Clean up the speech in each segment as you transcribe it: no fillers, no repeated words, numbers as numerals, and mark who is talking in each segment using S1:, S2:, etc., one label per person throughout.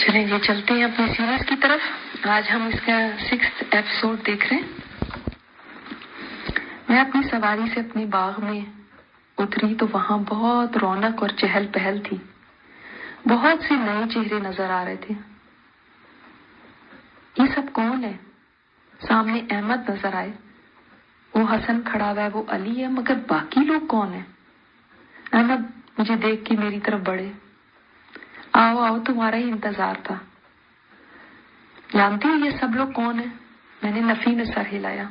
S1: چلیں یہ چلتے ہیں اپنی سیریز کی طرف. آج ہم اس کا 6 ایپیسوڈ دیکھ رہے ہیں. میں اپنی سواری سے اپنے باغ میں اتری تو وہاں بہت رونق اور چہل پہل تھی. بہت سے نئے چہرے نظر آ رہے تھے. یہ سب کون ہے؟ سامنے احمد نظر آئے. وہ حسن کھڑا ہوا ہے، وہ علی ہے، مگر باقی لوگ کون ہیں؟ احمد مجھے دیکھ کے میری طرف بڑھے. آؤ آؤ، تمہارا ہی انتظار تھا. جانتی ہو یہ سب لوگ کون ہیں؟ میں نے نفی میں سر ہلایا.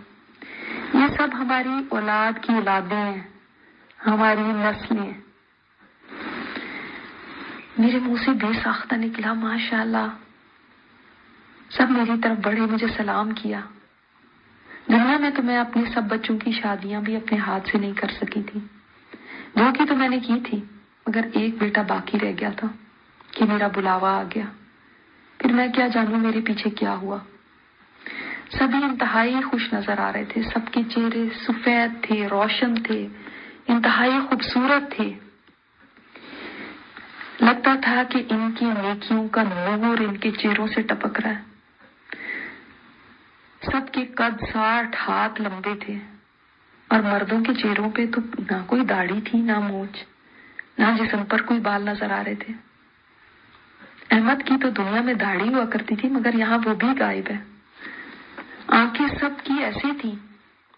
S1: یہ سب ہماری اولاد کی اولادیں ہیں، ہماری نسلیں. میرے منہ سے بے ساختہ نکلا ماشاءاللہ. سب میری طرف بڑھے، مجھے سلام کیا. دنیا میں تو میں اپنے سب بچوں کی شادیاں بھی اپنے ہاتھ سے نہیں کر سکی تھی. جو کی تو میں نے کی تھی، مگر ایک بیٹا باقی رہ گیا تھا کہ میرا بلاوا آ گیا. پھر میں کیا جانوں میرے پیچھے کیا ہوا. سبھی انتہائی خوش نظر آ رہے تھے. سب کے چہرے سفید تھے، روشن تھے، انتہائی خوبصورت تھے. لگتا تھا کہ ان کی نیکیوں کا نور ان کے چہروں سے ٹپک رہا ہے. سب کے قد 60 ہاتھ لمبے تھے، اور مردوں کے چہروں پہ تو نہ کوئی داڑھی تھی، نہ مونچھ، نہ جسم پر کوئی بال نظر آ رہے تھے. احمد کی تو دنیا میں داڑھی ہوا کرتی تھی، مگر یہاں وہ بھی غائب ہے. آنکھیں سب کی ایسی تھی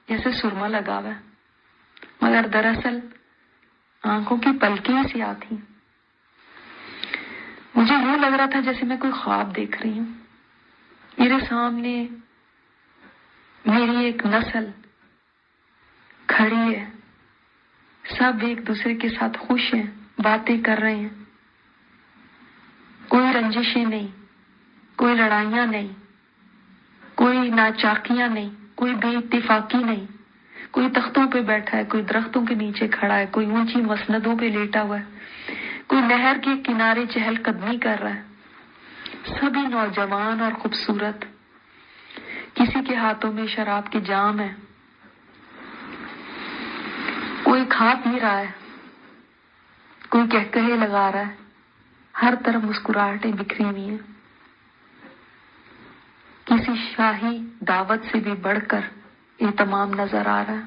S1: جیسے سرما لگا ہوا ہے، مگر دراصل آنکھوں کی پلکیں ہی سیاہ تھیں. مجھے یوں لگ رہا تھا جیسے میں کوئی خواب دیکھ رہی ہوں. میرے سامنے میری ایک نسل کھڑی ہے. سب ایک دوسرے کے ساتھ خوش ہیں، باتیں کر رہے ہیں. کوئی رنجشیں نہیں، کوئی لڑائیاں نہیں، کوئی ناچاکیاں نہیں، کوئی بے اتفاقی نہیں. کوئی تختوں پہ بیٹھا ہے، کوئی درختوں کے نیچے کھڑا ہے، کوئی اونچی مسندوں پہ لیٹا ہوا ہے، کوئی نہر کے کنارے چہل قدمی کر رہا ہے. سبھی نوجوان اور خوبصورت. کسی کے ہاتھوں میں شراب کے جام ہے، کوئی کھا پی رہا ہے، کوئی کہکہے لگا رہا ہے. ہر طرف مسکراہٹیں بکھری ہوئی ہیں. کسی شاہی دعوت سے بھی بڑھ کر اہتمام نظر آ رہا ہے.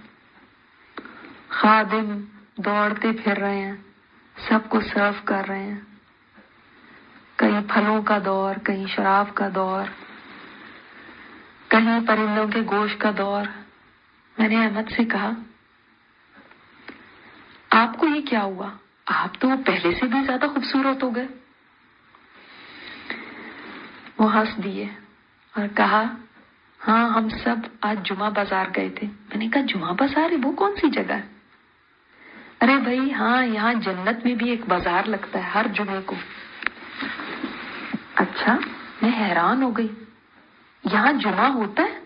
S1: خادم دوڑتے پھر رہے ہیں، سب کو سرو کر رہے ہیں. کہیں پھلوں کا دور، کہیں شراب کا دور، کہیں پرندوں کے گوشت کا دور. میں نے احمد سے کہا، آپ کو یہ کیا ہوا؟ آپ تو پہلے سے بھی زیادہ خوبصورت ہو گئے. وہ ہنس دیے اور کہا، ہاں ہم سب آج جمعہ بازار گئے تھے. میں نے کہا، جمعہ بازار ہے؟ وہ کون سی جگہ ہے؟ ارے بھائی ہاں، یہاں جنت میں بھی ایک بازار لگتا ہے ہر جمعے کو. اچھا، میں حیران ہو گئی. یہاں جمعہ ہوتا ہے؟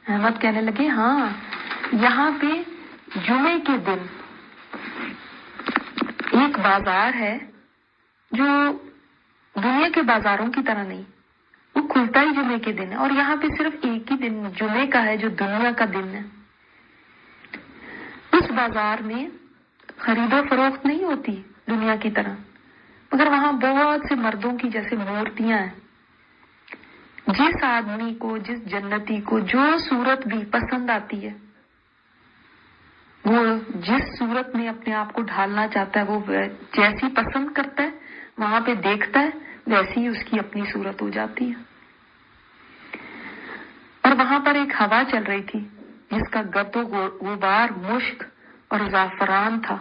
S1: احمد کہنے لگے، ہاں، یہاں پہ جمعے کے دن ایک بازار ہے جو دنیا کے بازاروں کی طرح نہیں. وہ کھلتا ہی جمعے کے دن ہے، اور یہاں پہ صرف ایک ہی دن جمعے کا ہے جو دنیا کا دن ہے. اس بازار میں خرید و فروخت نہیں ہوتی دنیا کی طرح، مگر وہاں بہت سے مردوں کی جیسے مورتیاں ہیں. جس آدمی کو، جس جنتی کو جو صورت بھی پسند آتی ہے، وہ جس صورت میں اپنے آپ کو ڈھالنا چاہتا ہے، وہ جیسی پسند کرتا ہے وہاں پہ دیکھتا ہے، ویسی ہی اس کی اپنی صورت ہو جاتی ہے. اور وہاں پر ایک ہوا چل رہی تھی جس کا گرد و غبار مشک اور زعفران تھا.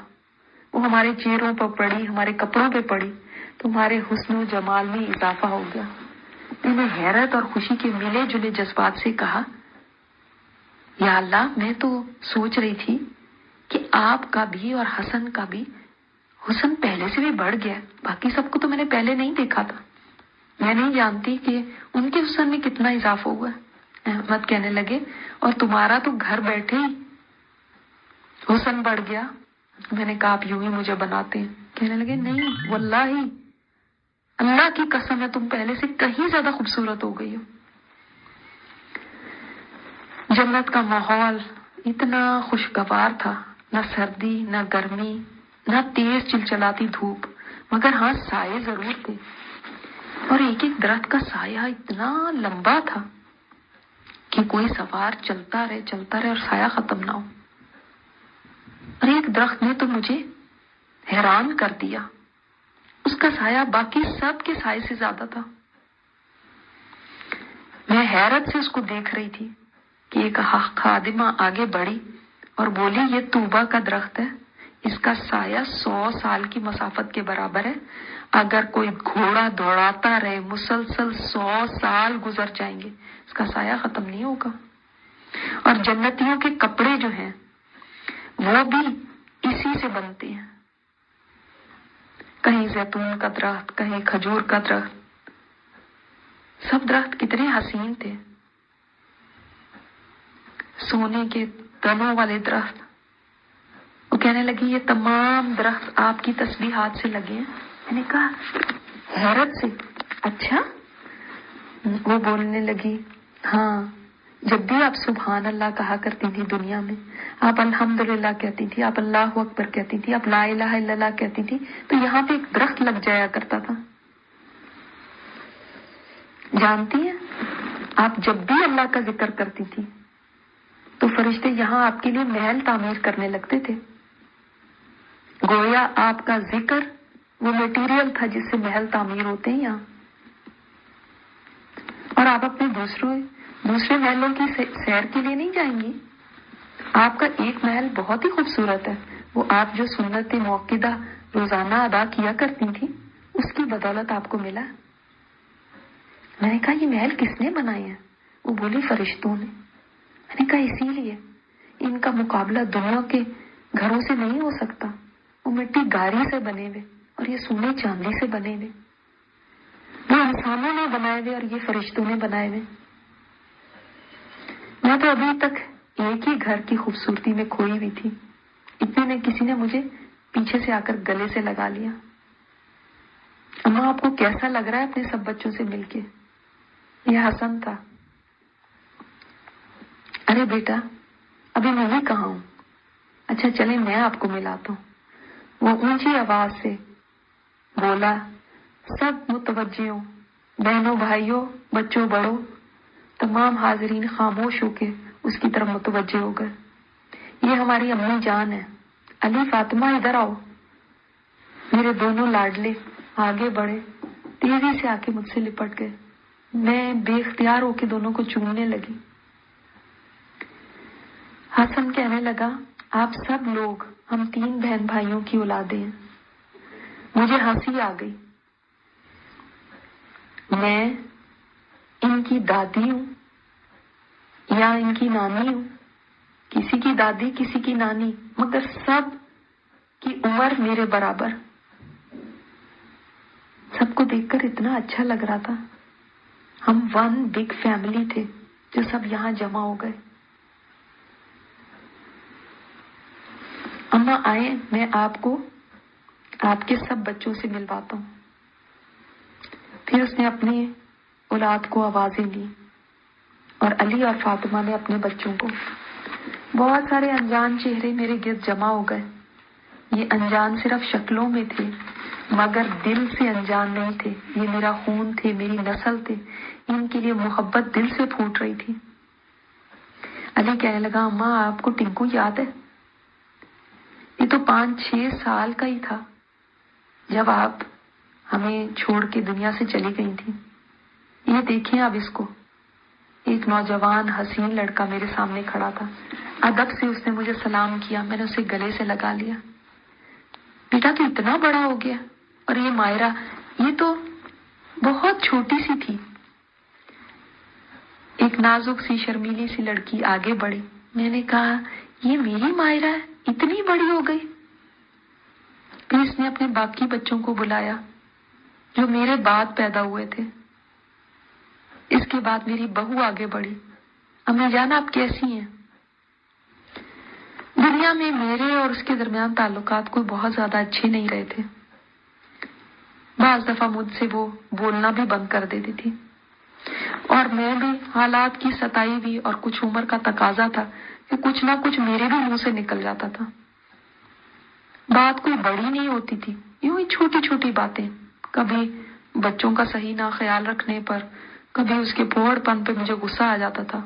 S1: وہ ہمارے چہروں پر پڑی، ہمارے کپڑوں پہ پڑی تو ہمارے حسن و جمال میں اضافہ ہو گیا. میں نے حیرت اور خوشی کے ملے جلے جذبات سے کہا، یا اللہ، میں تو سوچ رہی تھی کہ آپ کا بھی اور حسن کا بھی حسن پہلے سے بھی بڑھ گیا. باقی سب کو تو میں نے پہلے نہیں دیکھا تھا. میں نہیں جانتی کہ ان کے حسن میں کتنا اضافہ ہوا ہے. احمد کہنے لگے، اور تمہارا تو گھر بیٹھے ہی حسن بڑھ گیا. میں نے کہا، آپ یوں ہی مجھے بناتے ہیں. کہنے لگے، نہیں واللہ، اللہ کی قسم ہے، تم پہلے سے کہیں زیادہ خوبصورت ہو گئی ہو. جنت کا ماحول اتنا خوشگوار تھا، نہ سردی، نہ گرمی، نہ تیز چلچلاتی دھوپ، مگر ہاں سائے ضرور تھے. اور ایک ایک درخت کا سایہ اتنا لمبا تھا کہ کوئی سوار چلتا رہے اور سایہ ختم نہ ہو. اور ایک درخت نے تو مجھے حیران کر دیا، اس کا سایہ باقی سب کے سائے سے زیادہ تھا. میں حیرت سے اس کو دیکھ رہی تھی کہ ایک خادمہ آگے بڑھی اور بولی، یہ طوبہ کا درخت ہے، اس کا سایہ 100 سال کی مسافت کے برابر ہے. اگر کوئی گھوڑا دوڑاتا رہے مسلسل 100 سال گزر جائیں گے، اس کا سایہ ختم نہیں ہوگا. اور جنتیوں کے کپڑے جو ہیں وہ بھی اسی سے بنتے ہیں. کہیں زیتون کا درخت، کہیں کھجور کا درخت، سب درخت کتنے حسین تھے. سونے کے تنوں والے درخت. وہ کہنے لگی یہ تمام درخت آپ کی تسبیحات سے لگے ہیں. میں نے کہا حیرت سے، اچھا؟ وہ بولنے لگی، ہاں، جب بھی آپ سبحان اللہ کہا کرتی تھی دنیا میں، آپ الحمدللہ کہتی تھی، آپ اللہ اکبر کہتی تھی، آپ لا الہ الا اللہ کہتی تھی، تو یہاں پہ ایک درخت لگ جایا کرتا تھا. جانتی ہیں، آپ جب بھی اللہ کا ذکر کرتی تھی تو فرشتے یہاں آپ کے لیے محل تعمیر کرنے لگتے تھے. گویا آپ کا ذکر وہ میٹیریل تھا جس سے محل تعمیر ہوتے ہیں یہاں. اور آپ اپنے دوسرے محلوں کی سیر کے لیے نہیں جائیں گی. آپ کا ایک محل بہت ہی خوبصورت ہے، وہ آپ جو سنت موقدہ روزانہ ادا کیا کرتی تھی اس کی بدولت آپ کو ملا. میں نے کہا یہ محل کس نے بنائے ہیں؟ وہ بولی فرشتوں نے. میں نے کہا اسی لیے ان کا مقابلہ دنیا کے گھروں سے نہیں ہو سکتا. وہ مٹی گاری سے بنے ہوئے اور یہ سونے چاندی سے بنے ہوئے. وہ انسانوں نے بنائے ہوئے اور یہ فرشتوں نے بنائے ہوئے. میں تو ابھی تک ایک ہی گھر کی خوبصورتی میں کھوئی ہوئی تھی، اتنے میں کسی نے مجھے پیچھے سے آ کر گلے سے لگا لیا. اماں آپ کو کیسا لگ رہا ہے اپنے سب بچوں سے مل کے؟ یہ حسن تھا. ارے بیٹا ابھی میں بھی کہاں ہوں. اچھا چلیں میں آپ کو ملاتا ہوں. وہ اونچی آواز سے بولا. سب متوجہ ہوں، بہنوں بھائیوں بچوں بڑوں، تمام حاضرین خاموش ہو کے اس کی طرف متوجہ ہو گئے. یہ ہماری امی جان ہے. علی فاطمہ ادھر آؤ. میرے دونوں لاڈلے آگے بڑھے، تیزی سے آ کے مجھ سے لپٹ گئے. میں بے اختیار ہو کے دونوں کو چومنے لگی. حسن کہنے لگا آپ سب لوگ ہم 3 بہن بھائیوں کی اولادیں ہیں. مجھے ہنسی آ گئی. میں ان کی دادی ہوں یا ان کی نانی ہوں، کسی کی دادی کسی کی نانی، مگر سب کی عمر میرے برابر. سب کو دیکھ کر اتنا اچھا لگ رہا تھا. ہم 1 بگ فیملی تھے جو سب یہاں جمع ہو گئے. اماں آئے، میں آپ کو آپ کے سب بچوں سے ملواتا ہوں. پھر اس نے اپنی اولاد کو آوازیں دی اور علی اور فاطمہ نے اپنے بچوں کو. بہت سارے انجان چہرے میرے گرد جمع ہو گئے. یہ انجان صرف شکلوں میں تھے مگر دل سے انجان نہیں تھے. یہ میرا خون تھے، میری نسل تھے. ان کے لیے محبت دل سے پھوٹ رہی تھی. علی کہنے لگا اماں آپ کو ٹنکو یاد ہے؟ یہ تو 5-6 سال کا ہی تھا جب آپ ہمیں چھوڑ کے دنیا سے چلی گئی تھی. یہ دیکھیں اب اس کو. ایک نوجوان حسین لڑکا میرے سامنے کھڑا تھا. ادب سے اس نے مجھے سلام کیا. میں نے اسے گلے سے لگا لیا. بیٹا تو اتنا بڑا ہو گیا. اور یہ مائرہ، یہ تو بہت چھوٹی سی تھی. ایک نازک سی شرمیلی سی لڑکی آگے بڑھی. میں نے کہا یہ میری مائرہ ہے، اتنی بڑی ہو گئی. پھر اس نے اپنے باقی بچوں کو بلایا جو میرے بعد پیدا ہوئے تھے. اس کے بعد میری بہو آگے بڑھی. امی جان آپ کیسی ہیں؟ دنیا میں میرے اور اس کے درمیان تعلقات کوئی بہت زیادہ اچھے نہیں رہے تھے. بعض دفعہ مجھ سے وہ بولنا بھی بند کر دیتی تھی اور میں بھی حالات کی ستائی بھی اور کچھ عمر کا تقاضا تھا کہ کچھ نہ کچھ میرے بھی منہ سے نکل جاتا تھا. بات کوئی بڑی نہیں ہوتی تھی، یوں ہی چھوٹی چھوٹی باتیں. کبھی بچوں کا صحیح نہ خیال رکھنے پر، کبھی اس کے بوڑھ پن پہ مجھے غصہ آ جاتا تھا۔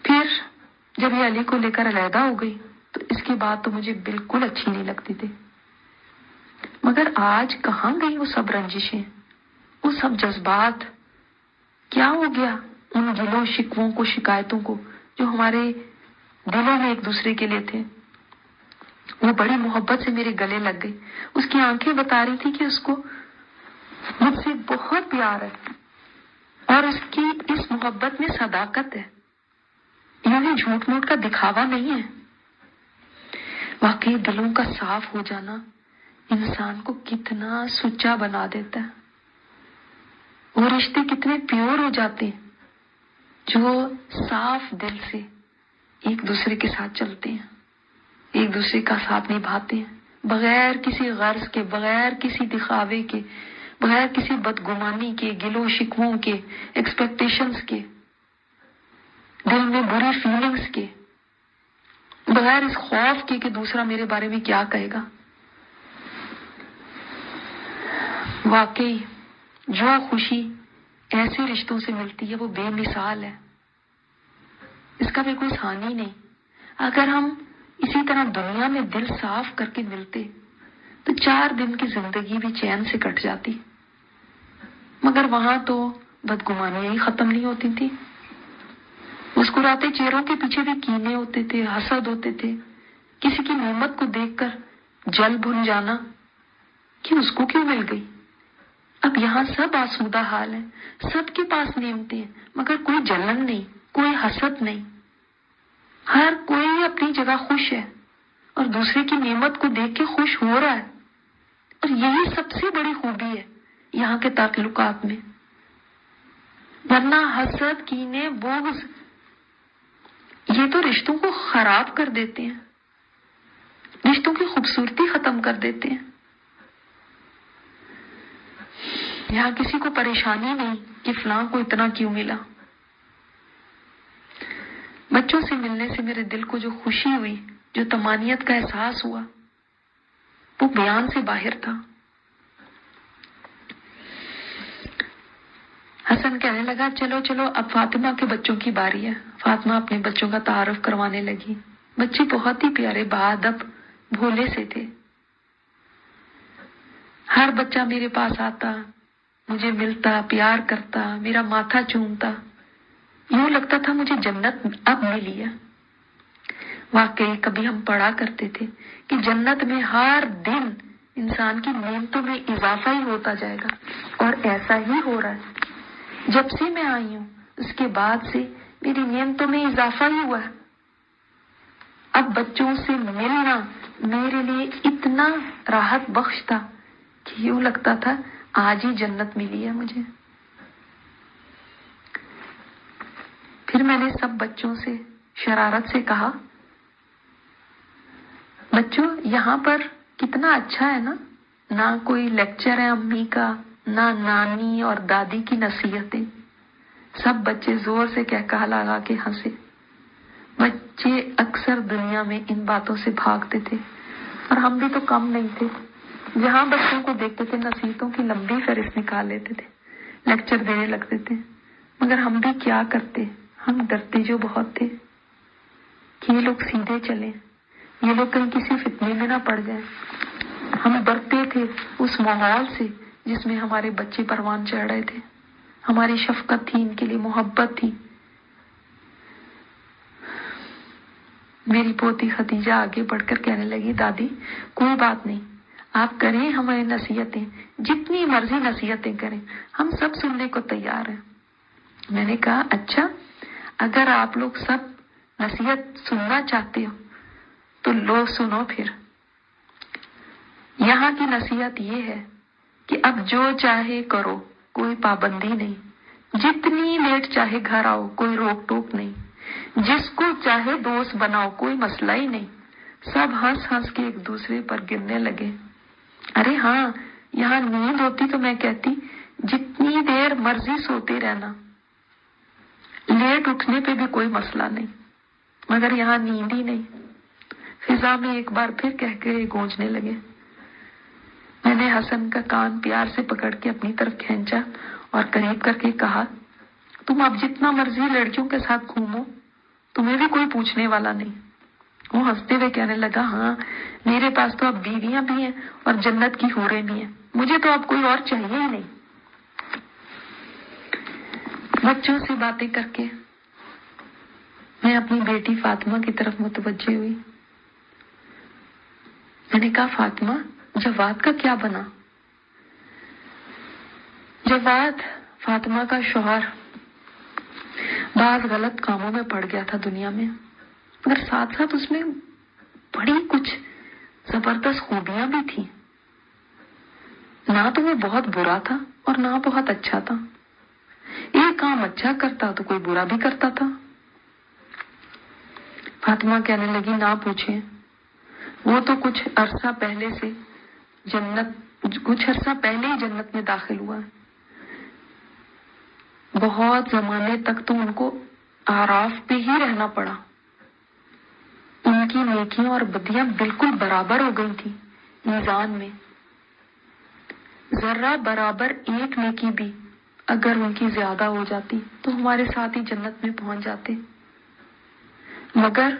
S1: پھر جب یہ علی کو لے کر علیحدہ ہو گئی تو اس کی بات تو مجھے بالکل اچھی نہیں لگتی تھی۔ مگر آج کہاں گئی وہ سب رنجشیں، وہ سب جذبات؟ کیا ہو گیا ان گلوں شکووں کو، شکایتوں کو جو ہمارے دلوں میں ایک دوسرے کے لیے تھے؟ وہ بڑی محبت سے میرے گلے لگ گئی۔ اس کی آنکھیں بتا رہی تھی کہ اس کو مجھ سے بہت پیار ہے اور اس کی اس محبت میں صداقت ہے، یوں ہی جھوٹ موٹ کا دکھاوا نہیں ہے۔ واقعی دلوں کا صاف ہو جانا انسان کو کتنا سچا بنا دیتا ہے، وہ رشتے کتنے پیور ہو جاتے ہیں جو صاف دل سے ایک دوسرے کے ساتھ چلتے ہیں، ایک دوسرے کا ساتھ نبھاتے ہیں، بغیر کسی غرض کے، بغیر کسی دکھاوے کے، بغیر کسی بدگمانی کے، گلوں شکووں کے، ایکسپیکٹیشنز کے، دل میں بری فیلنگز کے، بغیر اس خوف کے کہ دوسرا میرے بارے میں کیا کہے گا۔ واقعی جو خوشی ایسے رشتوں سے ملتی ہے وہ بے مثال ہے، اس کا بھی کوئی ثانی نہیں۔ اگر ہم اسی طرح دنیا میں دل صاف کر کے ملتے تو 4 دن کی زندگی بھی چین سے کٹ جاتی، مگر وہاں تو بدگمانیاں ہی ختم نہیں ہوتی تھی۔ مسکراتے چہروں کے پیچھے بھی کینے ہوتے تھے، حسد ہوتے تھے، کسی کی نعمت کو دیکھ کر جل بھن جانا کہ اس کو کیوں مل گئی۔ اب یہاں سب آسودہ حال ہے، سب کے پاس نعمتیں ہیں، مگر کوئی جلن نہیں، کوئی حسد نہیں، ہر کوئی اپنی جگہ خوش ہے اور دوسرے کی نعمت کو دیکھ کے خوش ہو رہا ہے، اور یہی سب سے بڑی خوبی ہے یہاں کے تعلقات میں۔ ورنہ حسد، کینے، بغض یہ تو رشتوں کو خراب کر دیتے ہیں، رشتوں کی خوبصورتی ختم کر دیتے ہیں۔ یہاں کسی کو پریشانی نہیں کہ فلاں کو اتنا کیوں ملا۔ بچوں سے ملنے سے میرے دل کو جو خوشی ہوئی، جو طمانینت کا احساس ہوا، وہ بیان سے باہر تھا۔ حسن کہنے لگا چلو چلو اب فاطمہ کے بچوں کی باری ہے۔ فاطمہ اپنے بچوں کا تعارف کروانے لگی۔ بچے بہت ہی پیارے، باادب، بھولے سے تھے۔ ہر بچہ میرے پاس آتا، مجھے ملتا، پیار کرتا، میرا ماتھا چومتا، یوں لگتا تھا مجھے جنت اب ملی ہے۔ واقعی کبھی ہم پڑھا کرتے تھے کہ جنت میں ہر دن انسان کی نعمتوں میں اضافہ ہی ہوتا جائے گا، اور ایسا ہی ہو رہا ہے۔ جب سے میں آئی ہوں اس کے بعد سے میری نعمتوں میں اضافہ ہی ہوا ہے۔ اب بچوں سے ملنا میرے لیے اتنا راحت بخش تھا کہ یوں لگتا تھا آج ہی جنت ملی ہے مجھے۔ پھر میں نے سب بچوں سے شرارت سے کہا، بچوں یہاں پر کتنا اچھا ہے نا، نہ کوئی لیکچر ہے امی کا، نہ نانی اور دادی کی نصیحتیں۔ سب بچے زور سے کہا لگا کے ہنسے۔ بچے اکثر دنیا میں ان باتوں سے بھاگتے تھے، اور ہم بھی تو کم نہیں تھے۔ جہاں بچوں کو دیکھتے تھے نصیحتوں کی لمبی فہرست نکال لیتے تھے، لیکچر دینے لگتے تھے، مگر ہم بھی کیا کرتے، ہم ڈرتے جو بہت تھے کہ یہ لوگ سیدھے چلیں، یہ لوگ کہیں کسی فتنے میں نہ پڑ جائیں۔ ہم ڈرتے تھے اس ماحول سے جس میں ہمارے بچے پروان چڑھ رہے تھے۔ ہماری شفقت تھی، ان کے لیے محبت تھی۔ میری پوتی خدیجہ آگے بڑھ کر کہنے لگی، دادی کوئی بات نہیں، آپ کریں ہماری نصیحتیں، جتنی مرضی نصیحتیں کریں، ہم سب سننے کو تیار ہیں۔ میں نے کہا اچھا، اگر آپ لوگ سب نصیحت سننا چاہتے ہو تو لو سنو۔ پھر یہاں کی نصیحت یہ ہے کہ اب جو چاہے کرو، کوئی پابندی نہیں، جتنی لیٹ چاہے گھر آؤ، کوئی روک ٹوک نہیں، جس کو چاہے دوست بناؤ، کوئی مسئلہ ہی نہیں۔ سب ہنس ہنس کے ایک دوسرے پر گرنے لگے۔ ارے ہاں، یہاں نیند ہوتی تو میں کہتی جتنی دیر مرضی سوتے رہنا، لیٹ اٹھنے پہ بھی کوئی مسئلہ نہیں، مگر یہاں نیند ہی نہیں۔ فضا میں ایک بار پھر کہہ کے گونجنے لگے۔ میں نے حسن کا کان پیار سے پکڑ کے اپنی طرف کھینچا اور قریب کر کے کہا، تم اب جتنا مرضی لڑکیوں کے ساتھ گھومو، تمہیں بھی کوئی پوچھنے والا نہیں۔ وہ ہنستے ہوئے کہنے لگا، ہاں میرے پاس تو اب بیویاں بھی ہیں اور جنت کی حوریں بھی ہیں، مجھے تو اب کوئی اور چاہیے ہی نہیں۔ بچوں سے باتیں کر کے میں اپنی بیٹی فاطمہ کی طرف متوجہ ہوئی۔ میں نے کہا، فاطمہ، جواد کا کیا بنا؟ جواد فاطمہ کا شوہر بعض غلط کاموں میں پڑ گیا تھا دنیا میں، مگر ساتھ ساتھ اس میں بڑی کچھ زبردست خوبیاں بھی تھیں۔ نہ تو وہ بہت برا تھا اور نہ بہت اچھا تھا، ایک کام اچھا کرتا تو کوئی برا بھی کرتا تھا۔ فاطمہ کہنے لگی، نہ پوچھیں، وہ تو کچھ عرصہ پہلے ہی جنت میں داخل ہوا ہے۔ بہت زمانے تک تو ان کو اعراف پہ ہی رہنا پڑا۔ ان کی نیکیاں اور بدیاں بالکل برابر ہو گئی تھی میزان میں۔ ذرہ برابر ایک نیکی بھی اگر ان کی زیادہ ہو جاتی تو ہمارے ساتھ ہی جنت میں پہنچ جاتے، مگر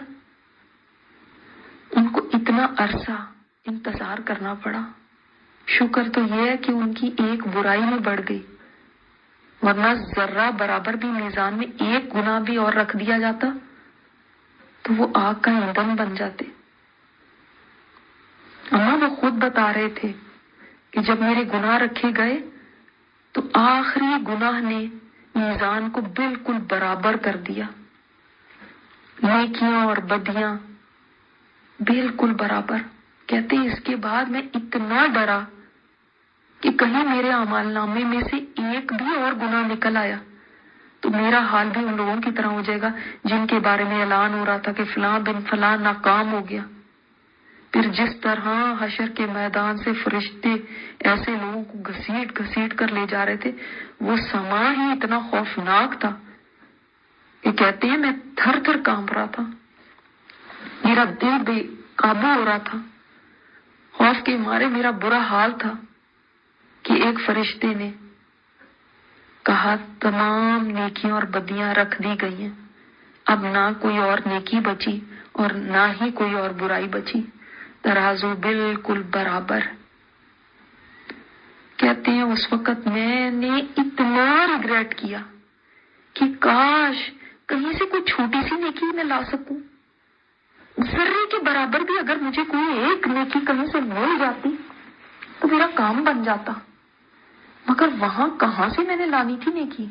S1: ان کو اتنا عرصہ انتظار کرنا پڑا۔ شکر تو یہ ہے کہ ان کی ایک برائی میں بڑھ گئی، ورنہ ذرہ برابر بھی میزان میں ایک گناہ بھی اور رکھ دیا جاتا تو وہ آگ کا ایندھن بن جاتے۔ اماں وہ خود بتا رہے تھے کہ جب میرے گناہ رکھے گئے تو آخری گناہ نے میزان کو بالکل برابر کر دیا، نیکیاں اور بدیاں بالکل برابر۔ کہتے ہیں اس کے بعد میں اتنا ڈرا کہ کہیں میرے اعمال نامے میں سے ایک بھی اور گناہ نکل آیا تو میرا حال بھی ان لوگوں کی طرح ہو جائے گا جن کے بارے میں اعلان ہو رہا تھا کہ فلاں بن فلاں ناکام ہو گیا۔ پھر جس طرح حشر کے میدان سے فرشتے ایسے لوگوں کو گھسیٹ گھسیٹ کر لے جا رہے تھے، وہ سما ہی اتنا خوفناک تھا کہ کہتے ہیں میں تھر تھر کانپ رہا تھا، میرا دل بے قابو ہو رہا تھا، خوف کے مارے میرا برا حال تھا کہ ایک فرشتے نے کہا، تمام نیکیاں اور بدیاں رکھ دی گئی ہیں، اب نہ کوئی اور نیکی بچی اور نہ ہی کوئی اور برائی بچی، ترازو بالکل برابر۔ کہتے ہیں اس وقت میں نے اتنا ریگریٹ کیا کہ کاش کہیں سے کوئی چھوٹی سی نیکی میں لا سکوں، ذرے کے برابر بھی اگر مجھے کوئی ایک نیکی کہیں سے مل جاتی تو میرا کام بن جاتا، مگر وہاں کہاں سے میں نے لانی تھی نیکی۔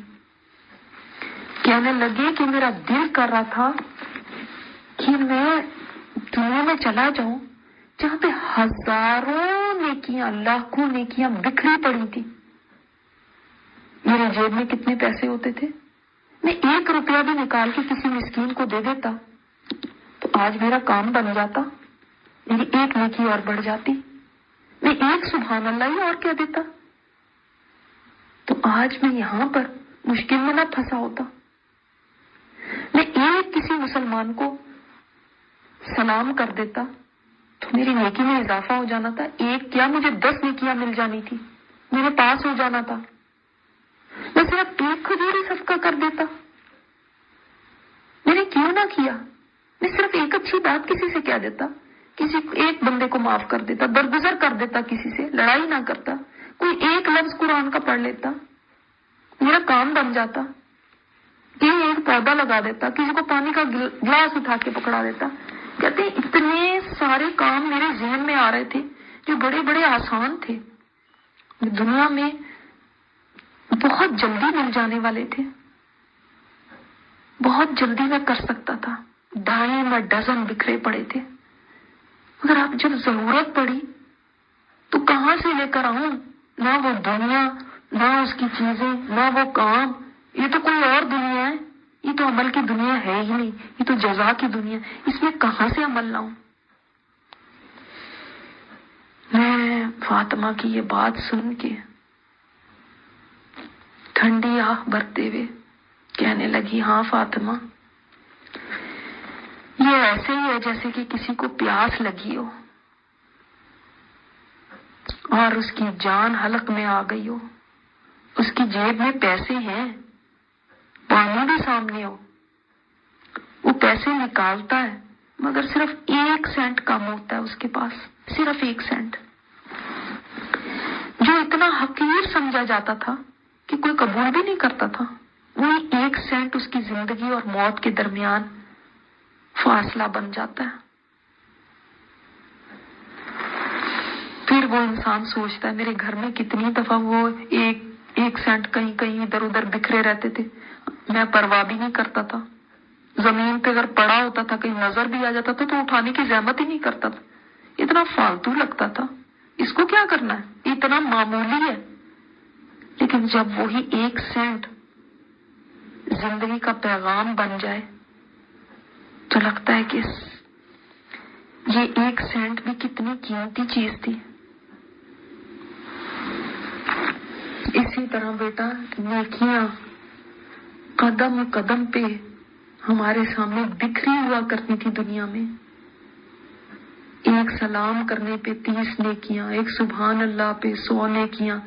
S1: کہنے لگے کہ میرا دل کر رہا تھا کہ میں دنیا میں چلا جاؤں جہاں پہ ہزاروں نیکیاں، لاکھوں نیکیاں بکھری پڑی تھی۔ میرے جیب میں کتنے پیسے ہوتے تھے، میں 1 روپیہ بھی نکال کے کسی مسکین کو دے دیتا تو آج میرا کام بن جاتا، میری ایک نیکی اور بڑھ جاتی، میں ایک سبحان اللہ ہی اور کہہ دیتا تو آج میں یہاں پر مشکل میں نہ پھنسا ہوتا۔ میں ایک کسی مسلمان کو سلام کر دیتا تو میری نیکی میں اضافہ ہو جانا تھا، ایک کیا مجھے 10 نیکیاں مل جانی تھی، میرے پاس ہو جانا تھا۔ میں صرف 1 کھجور ہی صدقہ کر دیتا، میں نے کیوں نہ کیا؟ میں صرف ایک اچھی بات کسی سے کہہ دیتا، کسی ایک بندے کو معاف کر دیتا، درگزر کر دیتا، کسی سے لڑائی نہ کرتا، کوئی ایک لفظ قرآن کا پڑھ لیتا، میرا کام بن جاتا، کہیں ایک پودا لگا دیتا، کسی کو پانی کا گلاس اٹھا کے پکڑا دیتا۔ کہتے ہیں اتنے سارے کام میرے ذہن میں آ رہے تھے جو بڑے بڑے آسان تھے، دنیا میں بہت جلدی مل جانے والے تھے، بہت جلدی میں کر سکتا تھا، ڈائم ڈزن بکھرے پڑے تھے، مگر اب جب ضرورت پڑی تو کہاں سے لے کر آؤں؟ نہ وہ دنیا، نہ اس کی چیزیں، نہ وہ کام، یہ تو کوئی اور دنیا ہے، یہ تو عمل کی دنیا ہے ہی نہیں، یہ تو جزا کی دنیا، اس میں کہاں سے عمل لاؤں؟ میں فاطمہ کی یہ بات سن کے ٹھنڈی آہ بھرتے ہوئے کہنے لگی، ہاں فاطمہ، یہ ایسے ہی ہے جیسے کہ کسی کو پیاس لگی ہو اور اس کی جان حلق میں آ گئی ہو، اس کی جیب میں پیسے ہیں، پانی بھی سامنے ہو، وہ پیسے نکالتا ہے مگر صرف 1 سینٹ کم ہوتا ہے اس کے پاس، صرف 1 سینٹ، جو اتنا حقیر سمجھا جاتا تھا کہ کوئی قبول بھی نہیں کرتا تھا، وہی 1 سینٹ اس کی زندگی اور موت کے درمیان فاصلہ بن جاتا ہے۔ پھر وہ انسان سوچتا ہے میرے گھر میں کتنی دفعہ وہ 1 سینٹ کہیں کہیں ادھر ادھر بکھرے رہتے تھے، میں پرواہ بھی نہیں کرتا تھا، زمین پہ اگر پڑا ہوتا تھا کہیں نظر بھی آ جاتا تھا تو اٹھانے کی زحمت ہی نہیں کرتا تھا، اتنا فالتو لگتا تھا، اس کو کیا کرنا ہے، اتنا معمولی ہے۔ لیکن جب وہی 1 سینٹ زندگی کا پیغام بن جائے تو لگتا ہے کہ یہ 1 سینٹ بھی کتنی قیمتی چیز تھی۔ اسی طرح بیٹا نیکیاں قدم قدم پہ ہمارے سامنے بکھری ہوا کرتی تھی دنیا میں، ایک سلام کرنے پہ 30 نیکیاں، ایک سبحان اللہ پہ 100 نیکیاں،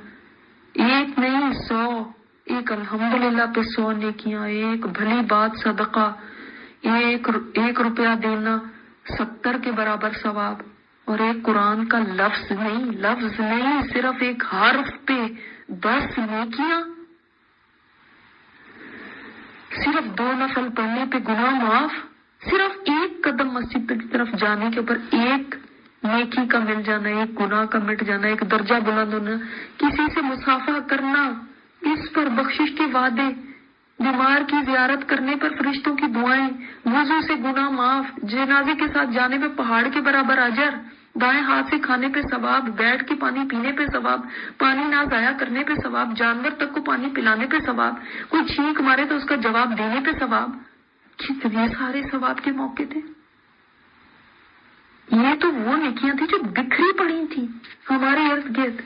S1: ایک نہیں 100، ایک الحمدللہ پہ 100 نیکیاں، ایک بھلی بات صدقہ، ایک روپیہ دینا 70 کے برابر ثواب، اور ایک قرآن کا لفظ نہیں صرف ایک حرف پہ 10 نیکیاں، صرف 2 نفل پڑھنے پہ گناہ معاف، صرف 1 قدم مسجد کی طرف جانے کے اوپر 1 نیکی کا مل جانا، 1 گناہ کا مٹ جانا، 1 درجہ بلند ہونا، کسی سے مصافحہ کرنا، اس پر بخشش کے وعدے، بیمار کی زیارت کرنے پر فرشتوں کی دعائیں، وضو سے گناہ معاف، جنازے کے ساتھ جانے میں پہاڑ کے برابر اجر، دائیں ہاتھ سے کھانے پہ ثواب، بیٹھ کے پانی پینے پہ ثواب، پانی نہ ضائع کرنے پہ ثواب، جانور تک کو پانی پلانے پہ ثواب، کوئی چھینک مارے تو اس کا جواب دینے پہ ثواب، کتنے سارے ثواب کے موقع تھے۔ یہ تو وہ نیکیاں تھی جو بکھری پڑی تھی ہمارے ارد گرد،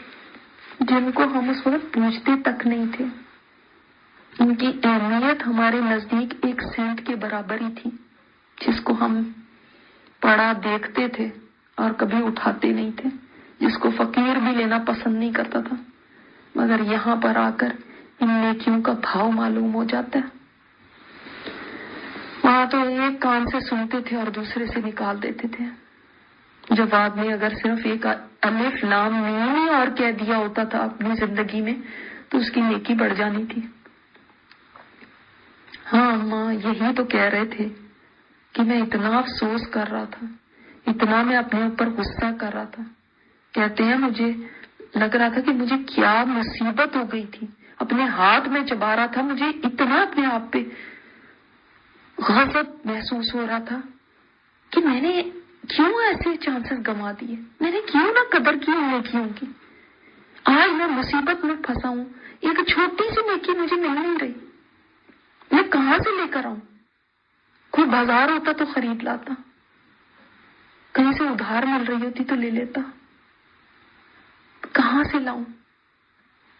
S1: جن کو ہم اس وقت پوچھتے تک نہیں تھے، ان کی اہمیت ہمارے نزدیک 1 سینٹ کے برابر ہی تھی، جس کو ہم پڑا دیکھتے تھے اور کبھی اٹھاتے نہیں تھے، جس کو فقیر بھی لینا پسند نہیں کرتا تھا، مگر یہاں پر آ کر ان نیکیوں کا بھاؤ معلوم ہو جاتا ہے۔ وہاں تو ایک کان سے سنتے تھے اور دوسرے سے نکال دیتے تھے، جب آدمی اگر صرف ایک الف لام میم ہی اور کہہ دیا ہوتا تھا اپنی زندگی میں تو اس کی نیکی بڑھ جانی تھی۔ ہاں ماں یہی تو کہہ رہے تھے کہ میں اتنا افسوس کر رہا تھا، اتنا میں اپنے اوپر غصہ کر رہا تھا، کہتے ہیں مجھے لگ رہا تھا کہ مجھے کیا مصیبت ہو گئی تھی، اپنے ہاتھ میں چبا رہا تھا، مجھے اتنا اپنے آپ پہ غضب محسوس ہو رہا تھا کہ میں نے کیوں ایسے چانسز گنوا دیے، میں نے کیوں نہ قدر کی ان نیکیوں کی، آج میں مصیبت میں پھنسا ہوں، ایک چھوٹی سی نیکی مجھے مل نہیں رہی، میں کہاں سے لے کر آؤں؟ کوئی بازار ہوتا تو خرید لاتا، کہیں سے ادھار مل رہی ہوتی تو لے لیتا، کہاں سے لاؤں؟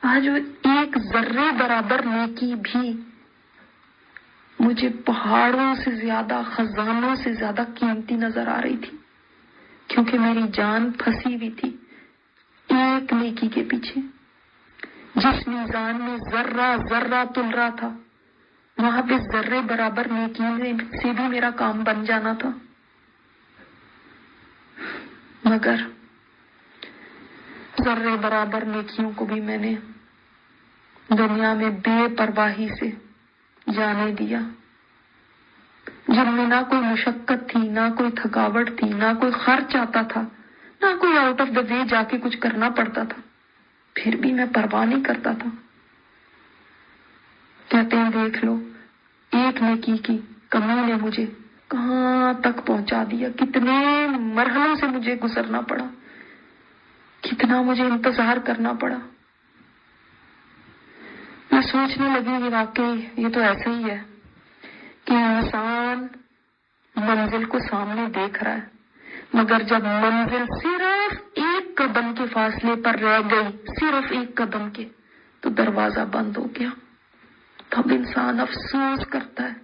S1: آج ایک ذرے برابر نیکی بھی مجھے پہاڑوں سے زیادہ، خزانوں سے زیادہ قیمتی نظر آ رہی تھی، کیونکہ میری جان پھنسی ہوئی تھی ایک نیکی کے پیچھے۔ جس میزان میں ذرہ ذرہ تل رہا تھا وہاں پہ ذرے برابر نیکی سے بھی میرا کام بن جانا تھا، مگر ذرے برابر نیکیوں کو بھی میں نے دنیا میں بے پرواہی سے جانے دیا، جن میں نہ کوئی مشقت تھی، نہ کوئی تھکاوٹ تھی، نہ کوئی خرچ آتا تھا، نہ کوئی آؤٹ آف دا وے جا کے کچھ کرنا پڑتا تھا، پھر بھی میں پرواہ نہیں کرتا تھا۔ کہتے ہیں دیکھ لو ایک نیکی کی کمی نے مجھے کہاں تک پہنچا دیا، کتنے مرحلوں سے مجھے گزرنا پڑا، کتنا مجھے انتظار کرنا پڑا۔ میں سوچنے لگی کہ واقعی یہ تو ایسا ہی ہے کہ انسان منزل کو سامنے دیکھ رہا ہے، مگر جب منزل صرف 1 قدم کے فاصلے پر رہ گئی، صرف 1 قدم کے، تو دروازہ بند ہو گیا، تب انسان افسوس کرتا ہے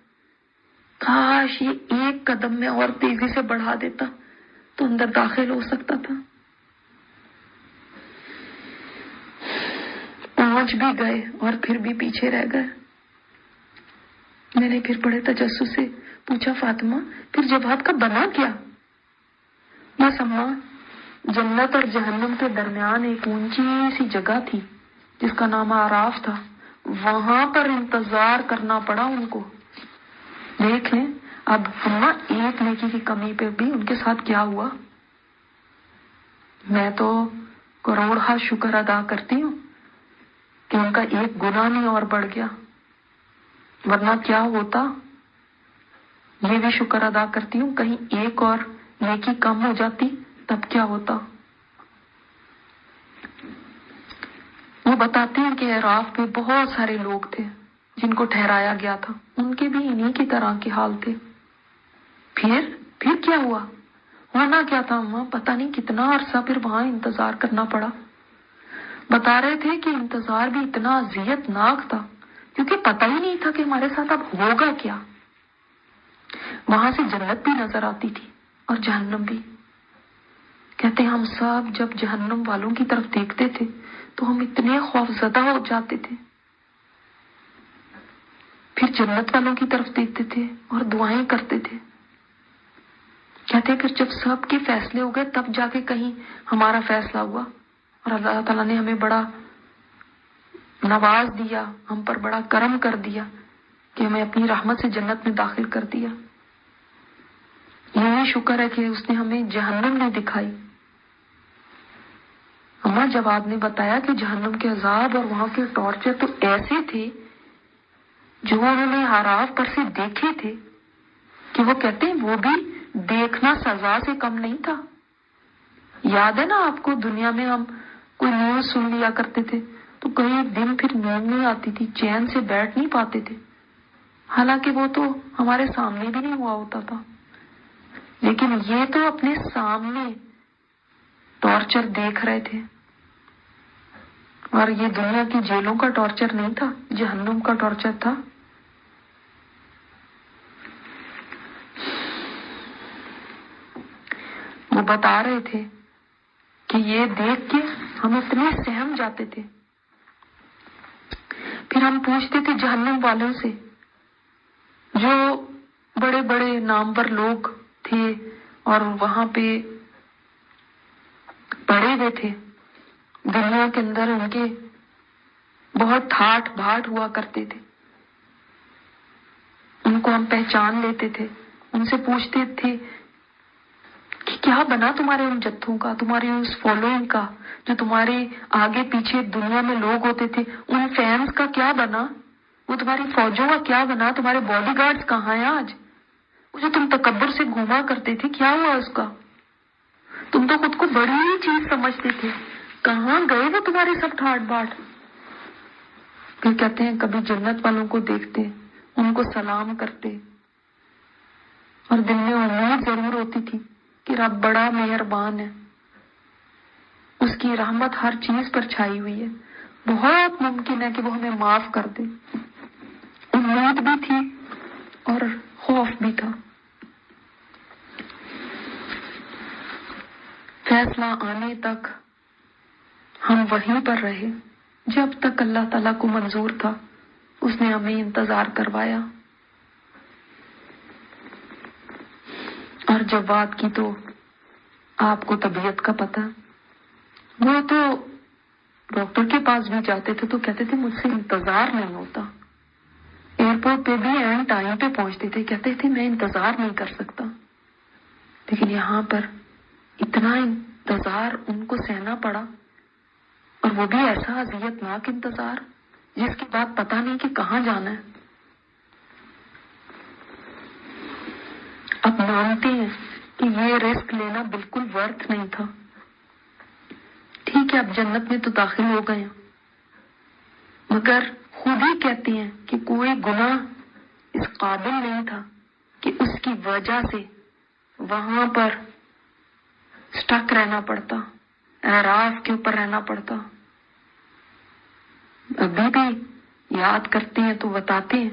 S1: کاش یہ 1 قدم میں اور تیزی سے بڑھا دیتا تو اندر داخل ہو سکتا تھا۔ پہنچ بھی گئے اور پھر بھی پیچھے رہ گئے۔ میں نے پھر بڑے تجسس سے پوچھا، فاطمہ پھر جواب کا بنا کیا؟ بس اماں، جنت اور جہنم کے درمیان ایک اونچی سی جگہ تھی جس کا نام اعراف تھا، وہاں پر انتظار کرنا پڑا ان کو۔ دیکھ لیں اب اماں ایک نیکی کی کمی پہ بھی ان کے ساتھ کیا ہوا۔ میں تو کروڑہ شکر ادا کرتی ہوں کہ ان کا ایک گناہ نہیں اور بڑھ گیا، ورنہ کیا ہوتا۔ یہ بھی شکر ادا کرتی ہوں کہیں ایک اور نیکی کم ہو جاتی تب کیا ہوتا۔ وہ بتاتے ہیں کہ اعراف پہ بہت سارے لوگ تھے جن کو ٹھہرایا گیا تھا، ان کے بھی انہی کی طرح کے حال تھے۔ پھر کیا ہوا؟ ہونا کیا تھا اماں؟ پتہ نہیں کتنا عرصہ پھر وہاں انتظار کرنا پڑا۔ بتا رہے تھے کہ انتظار بھی اتنا اذیت ناک تھا کیونکہ پتہ ہی نہیں تھا کہ ہمارے ساتھ اب ہوگا کیا۔ وہاں سے جنت بھی نظر آتی تھی اور جہنم بھی۔ کہتے ہیں ہم سب جب جہنم والوں کی طرف دیکھتے تھے تو ہم اتنے خوف زدہ ہو جاتے تھے، پھر جنت والوں کی طرف دیکھتے تھے اور دعائیں کرتے تھے۔ کہتے ہیں پھر جب سب کے فیصلے ہو گئے تب جا کے کہیں ہمارا فیصلہ ہوا، اور اللہ تعالیٰ نے ہمیں بڑا نواز دیا، ہم پر بڑا کرم کر دیا کہ ہمیں اپنی رحمت سے جنت میں داخل کر دیا۔ یہی شکر ہے کہ اس نے ہمیں جہنم نہیں دکھائی۔ اماں جب آپ نے بتایا کہ جہنم کے عذاب اور وہاں کے ٹارچر تو ایسے تھے جو انہوں نے اعراف پر سے دیکھے تھے کہ وہ کہتے ہیں وہ بھی دیکھنا سزا سے کم نہیں تھا۔ یاد ہے نا آپ کو، دنیا میں ہم کوئی نیوز سن لیا کرتے تھے تو کئی دن پھر نیند نہیں آتی تھی، چین سے بیٹھ نہیں پاتے تھے، حالانکہ وہ تو ہمارے سامنے بھی نہیں ہوا ہوتا تھا، لیکن یہ تو اپنے سامنے ٹارچر دیکھ رہے تھے۔ اور یہ دنیا کی جیلوں کا ٹارچر نہیں تھا، جہنم کا ٹارچر تھا۔ وہ بتا رہے تھے کہ یہ دیکھ کے ہم اتنے سہم جاتے تھے، پھر ہم پوچھتے تھے جہنم والوں سے جو بڑے بڑے نامور لوگ تھے اور وہاں پہ پڑے ہوئے تھے، دنیا کے اندر ان کے بہت ٹھاٹ بھاٹ ہوا کرتے تھے، ان کو ہم پہچان لیتے تھے، ان سے پوچھتے تھے کہ کیا بنا تمہارے ان جتھوں کا، تمہاری اس فالوئنگ کا، جو تمہارے آگے پیچھے دنیا میں لوگ ہوتے تھے، ان فینس کا کیا بنا، وہ تمہاری فوجوں کا کیا بنا، تمہارے باڈی گارڈز کہاں ہیں آج، وہ جو تم تکبر سے گھوما کرتے تھے کیا ہوا اس کا، تم تو خود کو بڑی ہی چیز سمجھتے تھے، کہاں گئے وہ تمہارے سب ٹھاٹ باٹ۔ پھر کہتے ہیں کبھی جنت والوں کو دیکھتے، ان کو سلام کرتے، اور دل میں امید ضرور ہوتی تھی کہ رب بڑا مہربان ہے، اس کی رحمت ہر چیز پر چھائی ہوئی ہے، بہت ممکن ہے کہ وہ ہمیں معاف کر دے۔ امید بھی تھی اور خوف بھی تھا۔ فیصلہ آنے تک ہم وہیں پر رہے، جب تک اللہ تعالیٰ کو منظور تھا اس نے ہمیں انتظار کروایا۔ اور جب بات کی تو آپ کو طبیعت کا پتہ، وہ تو ڈاکٹر کے پاس بھی جاتے تھے تو کہتے تھے مجھ سے انتظار نہیں ہوتا، ایئرپورٹ پہ بھی اینڈ ٹائم پہ پہنچتے تھے، کہتے تھے میں انتظار نہیں کر سکتا، لیکن یہاں پر اتنا انتظار ان کو سہنا پڑا، اور وہ بھی ایسا اذیت ناک انتظار جس کے بعد پتہ نہیں کہ کہاں جانا ہے۔ اب مانتے ہیں کہ یہ رسک لینا بالکل ورتھ نہیں تھا۔ ٹھیک ہے اب جنت میں تو داخل ہو گئے ہیں، مگر خود ہی کہتے ہیں کہ کوئی گناہ اس قابل نہیں تھا کہ اس کی وجہ سے وہاں پر سٹک رہنا پڑتا، اعراف کے اوپر رہنا پڑتا۔ ابھی بھی یاد کرتے ہیں تو بتاتے ہیں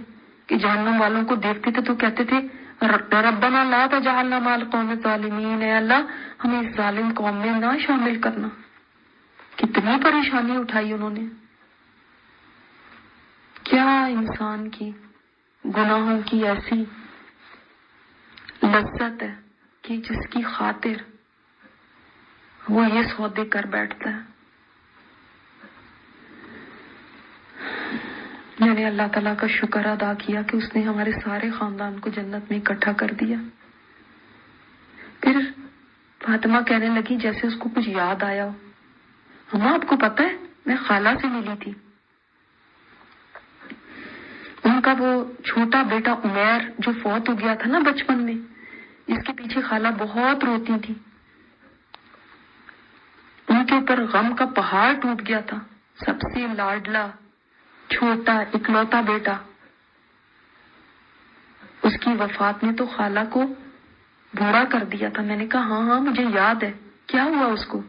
S1: کہ جہنم والوں کو دیکھتے تھے تو کہتے تھے ربنا لا تجعلنا مع القوم الظالمین، اے اللہ ہمیں اس ظالم قوم میں نہ شامل کرنا۔ کتنی پریشانی اٹھائی انہوں نے، کیا انسان کی گناہوں کی ایسی لذت ہے کہ جس کی خاطر وہ یہ سودے کر بیٹھتا ہے. میں نے اللہ تعالیٰ کا شکر ادا کیا کہ اس نے ہمارے سارے خاندان کو جنت میں اکٹھا کر دیا. پھر فاطمہ کہنے لگی جیسے اس کو کچھ یاد آیا ہو، ہماں آپ کو پتہ ہے میں خالہ سے ملی تھی. ان کا وہ چھوٹا بیٹا عمیر جو فوت ہو گیا تھا نا بچپن میں، اس کے پیچھے خالہ بہت روتی تھی. ان کے اوپر غم کا پہاڑ ٹوٹ گیا تھا. سب سے لاڈلا چھوٹا اکلوتا بیٹا، اس کی وفات نے تو خالہ کو بوڑھا کر دیا تھا. میں نے کہا ہاں ہاں مجھے یاد ہے. کیا ہوا اس کو؟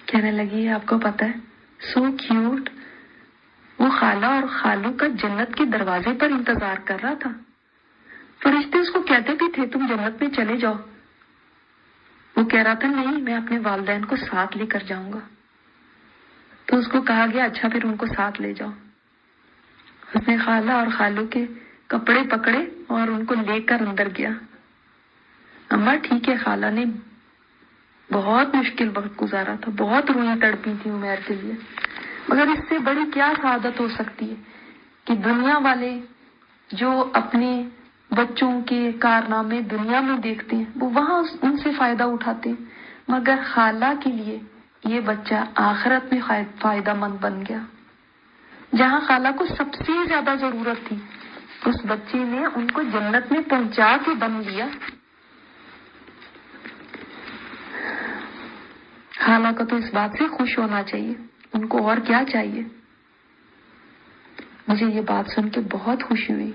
S1: کہنے لگی آپ کو پتہ ہے سو کیوٹ، وہ خالہ اور خالو کا جنت کے دروازے پر انتظار کر رہا تھا. فرشتے اس کو کہتے بھی تھے تم جنت میں چلے جاؤ. وہ کہہ رہا تھا نہیں میں اپنے والدین کو ساتھ لے کر جاؤں گا. تو اس کو کہا گیا اچھا پھر ان کو ساتھ لے جاؤ. اس نے خالہ اور خالو کے کپڑے پکڑے اور ان کو لے کر اندر گیا. اماں ٹھیک ہے، خالہ نے بہت مشکل وقت گزارا تھا، بہت روئی تڑپی تھی عمیر کے لیے، مگر اس سے بڑی کیا سعادت ہو سکتی ہے کہ دنیا والے جو اپنے بچوں کے کارنامے دنیا میں دیکھتے ہیں وہ وہاں ان سے فائدہ اٹھاتے ہیں، مگر خالہ کے لیے یہ بچہ آخرت میں فائدہ مند بن گیا. جہاں خالہ کو سب سے زیادہ ضرورت تھی اس بچے نے ان کو جنت میں پہنچا کے بن دیا. خالہ کو تو اس بات سے خوش ہونا چاہیے، ان کو اور کیا چاہیے. مجھے یہ بات سن کے بہت خوشی ہوئی،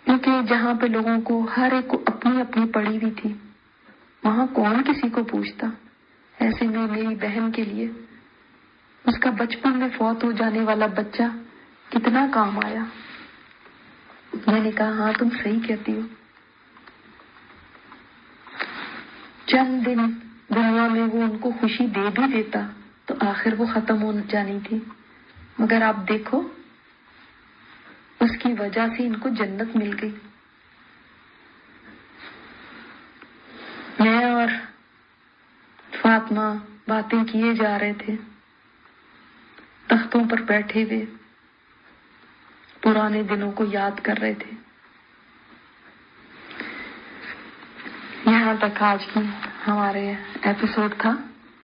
S1: کیونکہ جہاں پہ لوگوں کو ہر ایک کو اپنی اپنی پڑی ہوئی تھی وہاں کون کسی کو پوچھتا. ایسے میں میری بہن کے لیے اس کا بچپن میں فوت ہو جانے والا بچہ کتنا کام آیا. میں نے کہا ہاں تم صحیح کہتی ہو. چند دن دنیا میں وہ ان کو خوشی دے بھی دیتا تو آخر وہ ختم ہو جانی تھی، مگر آپ دیکھو اس کی وجہ سے ان کو جنت مل گئی. میں اور فاطمہ باتیں کیے جا رہے تھے، تختوں پر بیٹھے ہوئے پرانے دنوں کو یاد کر رہے تھے. یہاں تک آج کی ہمارے ایپیسوڈ تھا.